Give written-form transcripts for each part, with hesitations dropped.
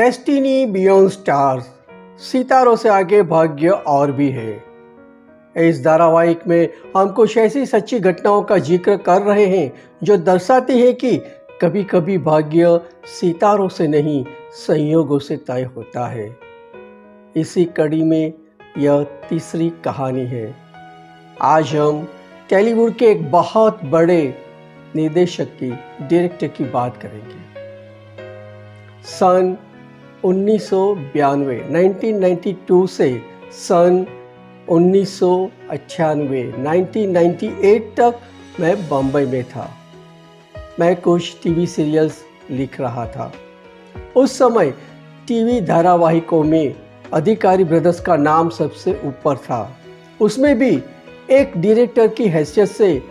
Destiny beyond stars, सितारों से आगे भाग्य और भी है। इस धारावाहिक में हम कुछ ऐसी सच्ची घटनाओं का जिक्र कर रहे हैं जो दर्शाती है कि कभी कभी भाग्य सितारों से नहीं संयोगों से तय होता है। इसी कड़ी में यह तीसरी कहानी है। आज हम टॉलीवुड के एक बहुत बड़े निर्देशक की, डायरेक्टर की बात करेंगे। सन 1992 से सन 1998 तक मैं बम्बई में था। मैं कुछ टीवी सीरियल्स लिख रहा था। उस समय टीवी धारावाहिकों में अधिकारी ब्रदर्स का नाम सबसे ऊपर था। उसमें भी एक डायरेक्टर की हैसियत से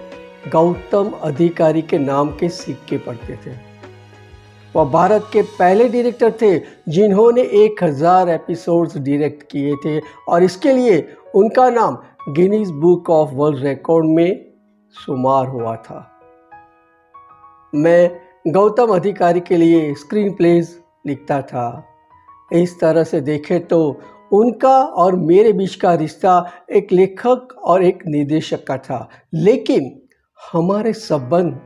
गौतम अधिकारी के नाम के सिक्के पड़ते थे। वह भारत के पहले डायरेक्टर थे जिन्होंने 1000 एपिसोड्स डायरेक्ट किए थे और इसके लिए उनका नाम Guinness book of world record में शुमार हुआ था। मैं गौतम अधिकारी के लिए स्क्रीन प्लेज लिखता था। इस तरह से देखें तो उनका और मेरे बीच का रिश्ता एक लेखक और एक निर्देशक का था, लेकिन हमारे संबंध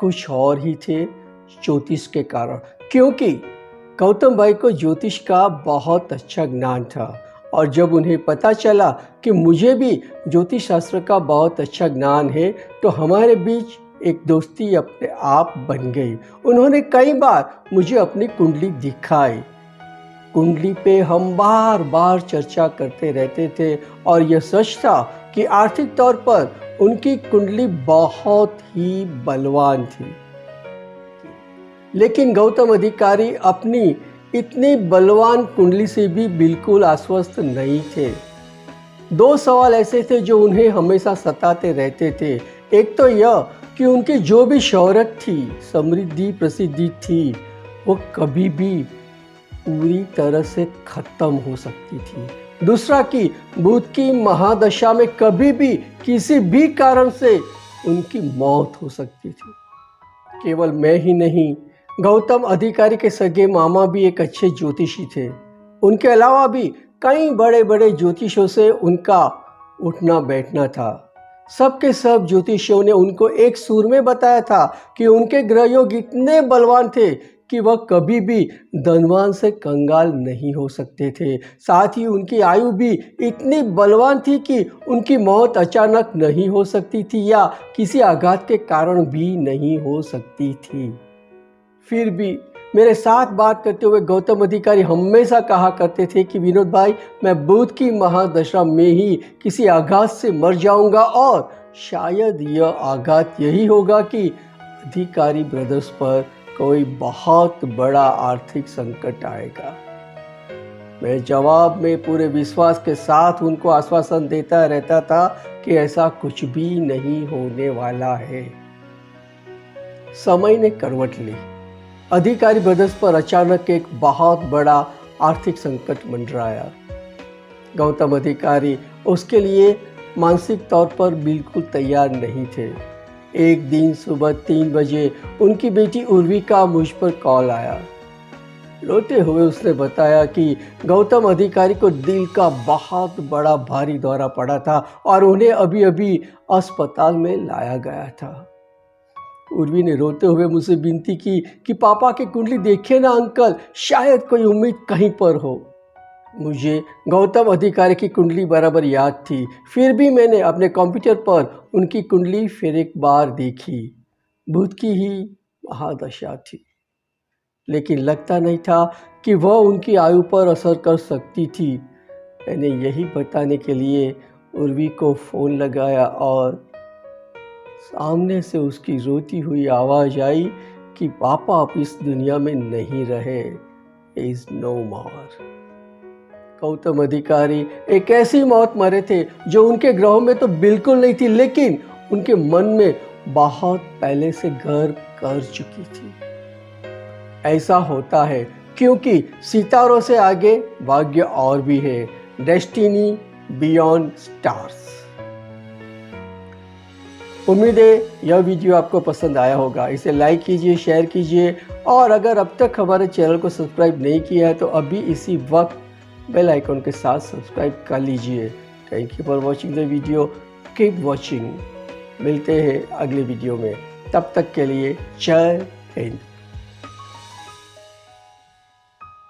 कुछ और ही थे ज्योतिष के कारण। क्योंकि गौतम भाई को ज्योतिष का बहुत अच्छा ज्ञान था और जब उन्हें पता चला कि मुझे भी ज्योतिष शास्त्र का बहुत अच्छा ज्ञान है तो हमारे बीच एक दोस्ती अपने आप बन गई। उन्होंने कई बार मुझे अपनी कुंडली दिखाई। कुंडली पे हम बार बार चर्चा करते रहते थे और यह सच था कि आर्थिक तौर पर उनकी कुंडली बहुत ही बलवान थी। लेकिन गौतम अधिकारी अपनी इतनी बलवान कुंडली से भी बिल्कुल आश्वस्त नहीं थे। दो सवाल ऐसे थे जो उन्हें हमेशा सताते रहते थे। एक तो यह कि उनकी जो भी शोहरत थी, समृद्धि, प्रसिद्धि थी, वो कभी भी पूरी तरह से खत्म हो सकती थी। दूसरा कि बुध की महादशा में कभी भी किसी भी कारण से उनकी मौत हो सकती थी। केवल मैं ही नहीं, गौतम अधिकारी के सगे मामा भी एक अच्छे ज्योतिषी थे। उनके अलावा भी कई बड़े बड़े ज्योतिषों से उनका उठना बैठना था। सबके सब ज्योतिषियों ने उनको एक सुर में बताया था कि उनके ग्रह योग इतने बलवान थे कि वह कभी भी धनवान से कंगाल नहीं हो सकते थे। साथ ही उनकी आयु भी इतनी बलवान थी कि उनकी मौत अचानक नहीं हो सकती थी या किसी आघात के कारण भी नहीं हो सकती थी। फिर भी मेरे साथ बात करते हुए गौतम अधिकारी हमेशा कहा करते थे कि विनोद भाई, मैं बुध की महादशा में ही किसी आघात से मर जाऊंगा और शायद यह आघात यही होगा कि अधिकारी ब्रदर्स पर कोई बहुत बड़ा आर्थिक संकट आएगा। मैं जवाब में पूरे विश्वास के साथ उनको आश्वासन देता रहता था कि ऐसा कुछ भी नहीं होने वाला है। समय ने करवट ली। अधिकारी ब्रदर्स पर अचानक एक बहुत बड़ा आर्थिक संकट मंडराया। गौतम अधिकारी उसके लिए मानसिक तौर पर बिल्कुल तैयार नहीं थे। एक दिन सुबह 3 बजे उनकी बेटी उर्वी का मुझ पर कॉल आया। रोते हुए उसने बताया कि गौतम अधिकारी को दिल का बहुत बड़ा भारी दौरा पड़ा था और उन्हें अभी अभी अस्पताल में लाया गया था। उर्वी ने रोते हुए मुझसे विनती की कि पापा की कुंडली देखिए ना अंकल, शायद कोई उम्मीद कहीं पर हो। मुझे गौतम अधिकारी की कुंडली बराबर याद थी, फिर भी मैंने अपने कंप्यूटर पर उनकी कुंडली फिर एक बार देखी। बुध की ही महादशा थी, लेकिन लगता नहीं था कि वह उनकी आयु पर असर कर सकती थी। मैंने यही बताने के लिए उर्वी को फ़ोन लगाया और सामने से उसकी रोती हुई आवाज़ आई कि पापा अब इस दुनिया में नहीं रहे, इज नो मोर। गौतम अधिकारी एक ऐसी मौत मरे थे जो उनके ग्रहों में तो बिल्कुल नहीं थी, लेकिन उनके मन में बहुत पहले से घर कर चुकी थी। ऐसा होता है क्योंकि सितारों से आगे भाग्य और भी है। Destiny beyond stars. उम्मीद है यह वीडियो आपको पसंद आया होगा। इसे लाइक कीजिए, शेयर कीजिए और अगर अब तक हमारे चैनल को सब्सक्राइब नहीं किया है तो अभी इसी वक्त बेल आइकन के साथ सब्सक्राइब कर लीजिए। Thank you for watching the video, keep watching. मिलते हैं अगले वीडियो में, तब तक के लिए जय हिंद।